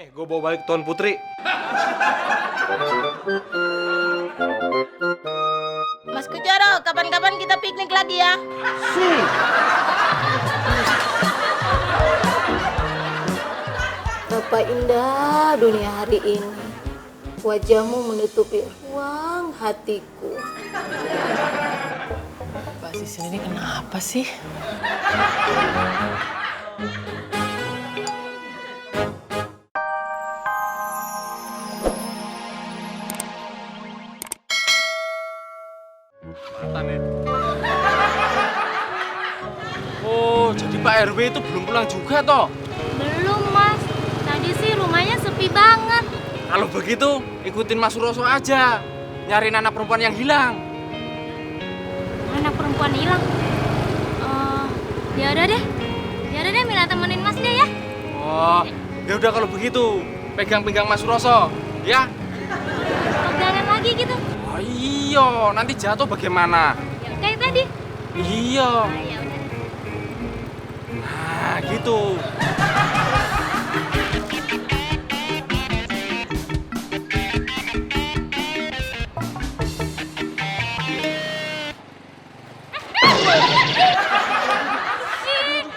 Nih, gue bawa balik Tuan Putri. Mas Kuncoro, kapan-kapan kita piknik lagi ya? Betapa indah dunia hari ini. Wajahmu menutupi ruang hatiku. Mbak Sisil ini kenapa sih? Oh, jadi Pak RW itu belum pulang juga toh? Belum, Mas. Tadi sih rumahnya sepi banget. Kalau begitu, ikutin Mas Suroso aja. Nyariin anak perempuan yang hilang. Anak perempuan hilang. Ya udah deh. Ya udah deh, Mila temenin Mas deh ya. Oh, ya udah kalau begitu, pegang pinggang Mas Suroso, ya? Pegangan lagi gitu. Oh iya, nanti jatuh bagaimana? Ya kayak tadi. Iya. Nah, ya udah. Nah, gitu.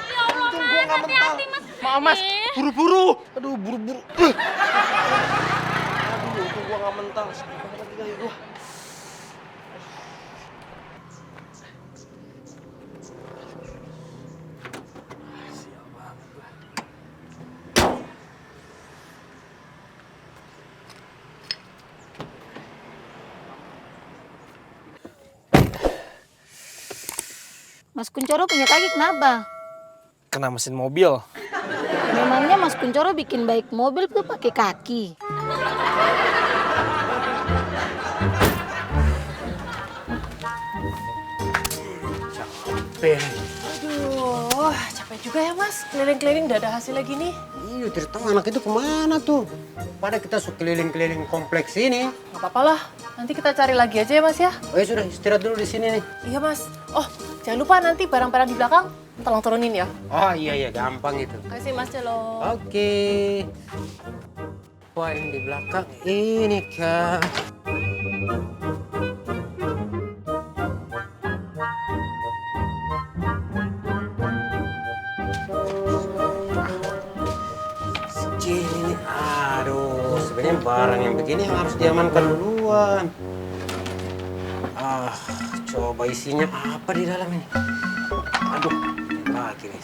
Ya Allah, Mas. Hati-hati, Mas. Maaf, Mas. Buru-buru. Aduh, buru-buru. Aduh, itu gua nggak mental. Sakit banget lagi kaki gua. Mas Kuncoro punya kaki kenapa? Kena mesin mobil. Memangnya Mas Kuncoro bikin baik mobil tuh pakai kaki. Aduh, capek juga ya, Mas. Keliling-keliling udah ada hasilnya gini. Iya, tidak tahu anak itu kemana tuh. Pada kita suka keliling-keliling kompleks ini. Gak apa-apa lah. Nanti kita cari lagi aja ya, Mas ya. Oh ya sudah, istirahat dulu di sini nih. Iya, Mas. Oh, jangan lupa nanti barang-barang di belakang tolong turunin ya. Oh iya, gampang itu. Kasih Mas Celo. Oke. Wah, yang di belakang ini kak. Ini, aduh, sebenarnya barang yang begini yang harus diamankan duluan. Coba isinya apa di dalam ini? Aduh, lagi nih.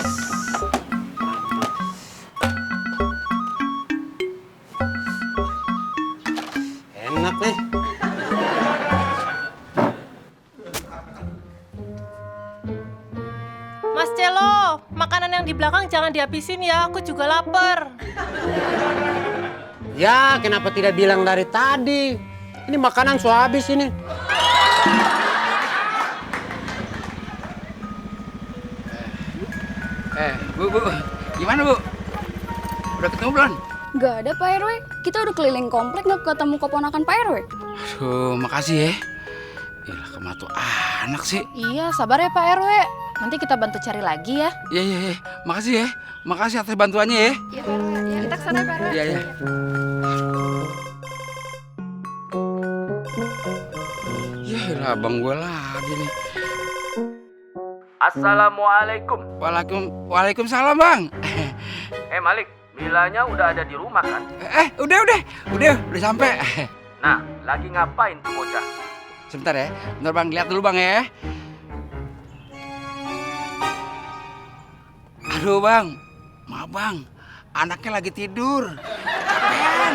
Enak nih. Mas Celo, makanan yang di belakang jangan dihabisin ya. Aku juga lapar. Ya, kenapa tidak bilang dari tadi? Ini makanan sudah habis ini. Bu, gimana Bu? Udah ketemu belum? Gak ada Pak RW, kita udah keliling komplek gak ketemu keponakan Pak RW. Aduh, makasih ya. Yalah, kematu anak sih. Iya, sabar ya Pak RW, nanti kita bantu cari lagi ya. Iya, makasih ya. Makasih atas bantuannya ya. Iya Pak RW, ya, kita kesana Pak RW. Iya. Yalah, abang gue lagi nih. Assalamualaikum. Waalaikumsalam Bang. Malik, Milanya udah ada di rumah kan? Udah sampai. Nah, lagi ngapain tuh bocah? Sebentar ya, bentar Bang, lihat dulu Bang ya. Aduh Bang, maaf Bang, anaknya lagi tidur. Capean.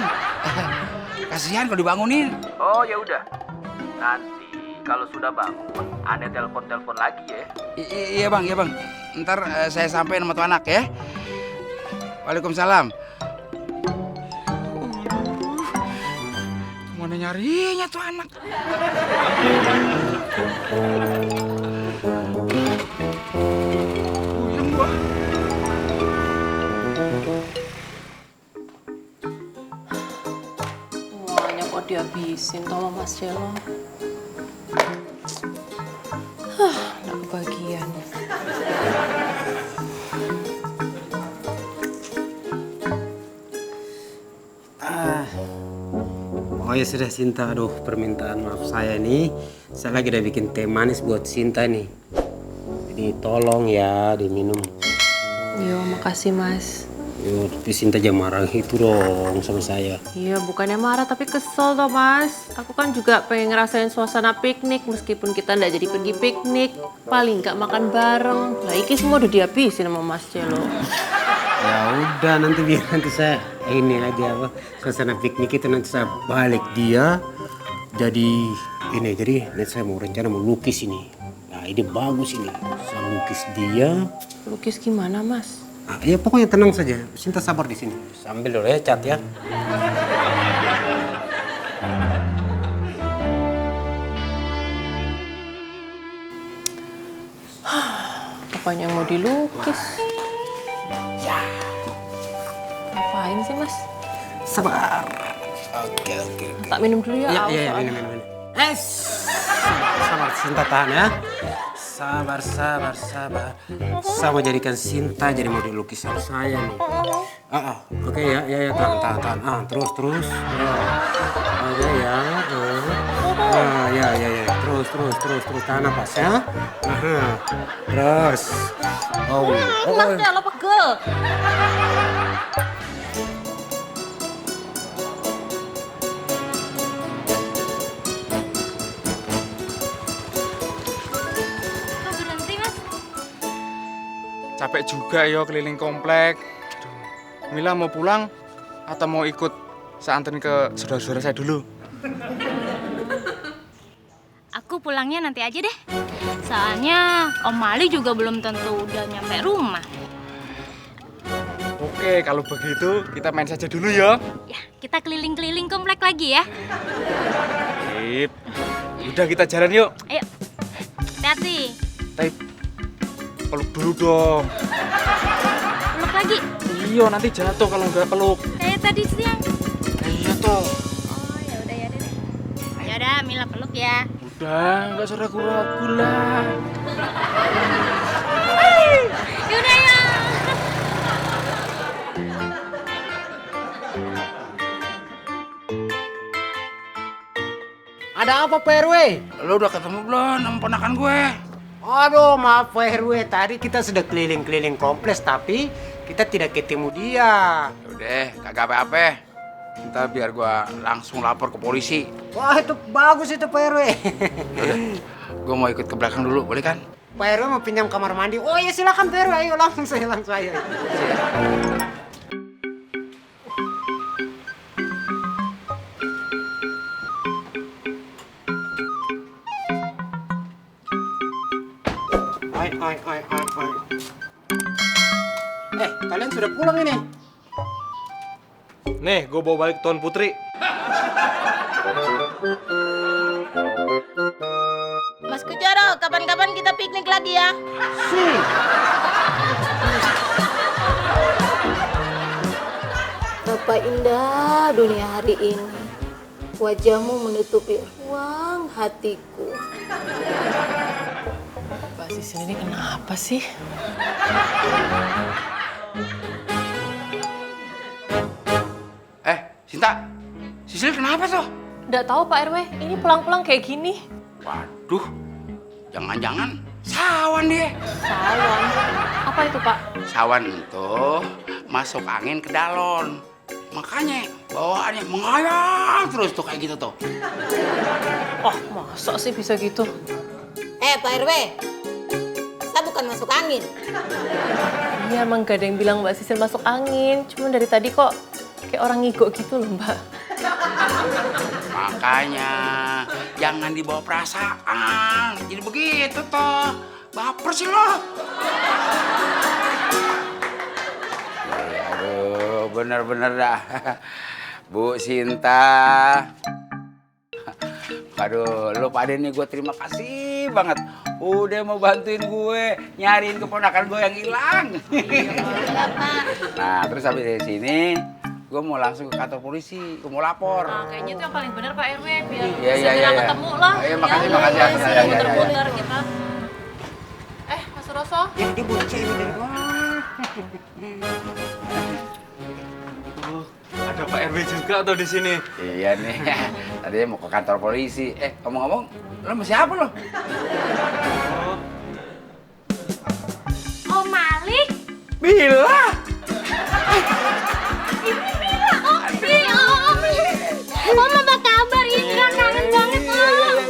Kasihan kalau dibangunin. Oh ya udah. Nanti kalau sudah bangun, Ane telepon lagi ya. Iya Bang. Ntar saya sampein sama tuh anak ya. Waalaikumsalam. Mana nyarinya tuh anak? Puyeng gua. Semuanya kok dihabisin sama Mas Celo. Nggak kebagian. Oh ya sudah Sinta, aduh permintaan maaf saya nih. Saya lagi udah bikin teh manis buat Sinta nih. Jadi tolong ya diminum. Yo, makasih Mas. Yo, tapi Sinta jangan marah itu dong sama saya. Iya, bukannya marah tapi kesel toh Mas. Aku kan juga pengen ngerasain suasana piknik meskipun kita nggak jadi pergi piknik. Paling nggak makan bareng. Lah iki semua udah dihabisin sama Mas Celo. Ya udah nanti biar nanti saya ini aja apa suasana piknik itu nanti saya balik dia jadi ini jadi nanti saya mau rencana mau lukis ini. Nah ide bagus ini saya lukis dia. Lukis gimana Mas? Ah, ya pokoknya tenang saja. Sinta sabar di sini. Sambil dulu ya cat ya. Apanya yang mau dilukis? Ya. Ngapain sih Mas? Sabar. Oke. Tak minum dulu ya. Ya, Aus, ya, soalnya. minum. Sabar, Sinta tahan ya. Sabar. Saya mau jadikan Sinta jadi model lukisan saya nih. Oke ya, tahan. Terus. Oke ya. Ya. Terus tahan napas ya. Terus. Enaknya lo pegel. Kok berhenti, Mas? Capek juga yo keliling komplek. Aduh. Mila mau pulang atau mau ikut saya anterin ke saudara-saudara saya dulu? Aku pulangnya nanti aja deh. Soalnya Om Mali juga belum tentu udah nyampe rumah. Oke, kalau begitu kita main saja dulu ya. Ya, kita keliling-keliling komplek lagi ya. Sip. Udah kita jalan yuk. Ayo. Hati-hati. Tapi peluk dulu dong. Peluk lagi. Iya, nanti jatuh kalau nggak peluk. Kayak tadi siang. Iya toh. Oh, ya udah deh. Ya udah, Mila peluk ya. Udah, nggak usah ragu-ragu lah. Yaudah ya. Ada apa Pak RW? Lo udah ketemu belum sama ponakan gue? Aduh maaf Pak RW, tadi kita sudah keliling-keliling kompleks tapi kita tidak ketemu dia. Udah, kagak apa-apa. Ntar biar gua langsung lapor ke polisi. Wah itu bagus itu Pak RW. Udah, gua mau ikut ke belakang dulu, boleh kan? Pak RW mau pinjam kamar mandi. Oh iya silakan Pak RW, ayo langsung saya. Hai. Kalian sudah pulang ini? Nih, gue bawa balik Tuan Putri. Mas Kujaro, kapan-kapan kita piknik lagi ya? Betapa indah dunia hari ini. Wajahmu menutupi ruang hatiku. Mbak Sisil ini kenapa sih? Sinta, Sisil kenapa tuh? Nggak tahu Pak RW, ini pulang-pulang kayak gini. Waduh, jangan-jangan sawan dia. Sawan. Apa itu Pak? Sawan itu masuk angin ke dalon. Makanya bawaannya mengayang terus tuh kayak gitu tuh. Oh, masa sih bisa gitu? Pak RW, saya bukan masuk angin. Iya, emang gak ada yang bilang Mbak Sisil masuk angin. Cuma dari tadi kok kayak orang ngigo gitu loh Mbak. Makanya jangan dibawa perasaan. Jadi begitu toh. Baper sih lo. Aduh, bener-bener dah. Bu Sinta. Aduh, lo pada nih gue terima kasih banget. Udah mau bantuin gue nyariin keponakan gue yang hilang. Iya, Pak. Nah, terus habis dari sini gue mau langsung ke kantor polisi, gue mau lapor. Nah, kayaknya itu yang paling benar Pak RW, biar Iya, segera iya. ketemu lah. Iya, makasih. Muter-muter kita. Mas Roso? Yang dibucin dari Ada Pak RW juga tuh di sini. Iya nih, tadi mau ke kantor polisi. Ngomong-ngomong, lo sama siapa lo? Om Malik. Mila! Om apa kabar? Ini kan kangen banget Om.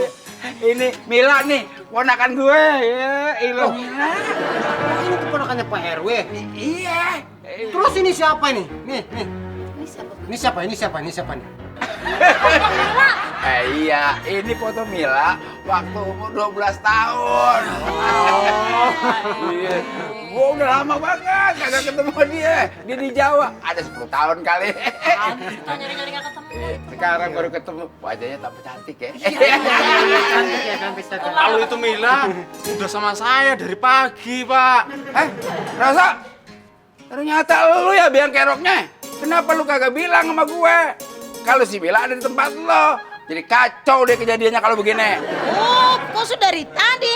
Ini Mila nih, ponakan gue. Ya, Mila. Ini keponakannya Pak RW. Iya. Terus ini siapa ini? Nih. Ini siapa? Ini siapa nih? Iya, ini foto Mila waktu umur 12 tahun. Iya. Gua udah lama banget kagak ketemu dia. Dia di Jawa, ada 10 tahun kali. Kita nyari-nyari nggak ketemu. Sekarang baru ketemu, wajahnya tambah cantik ya. Cantik ya kan bisa. Kalau itu Mila udah sama saya dari pagi, Pak. Rasa? Ternyata lu ya biang keroknya. Kenapa lu kagak bilang sama gue? Kalau si Mila ada di tempat lo. Jadi kacau deh kejadiannya kalau begini. Oh, kok sudah dari tadi?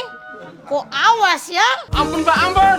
Kok awas ya? Ampun, Pak, ampun.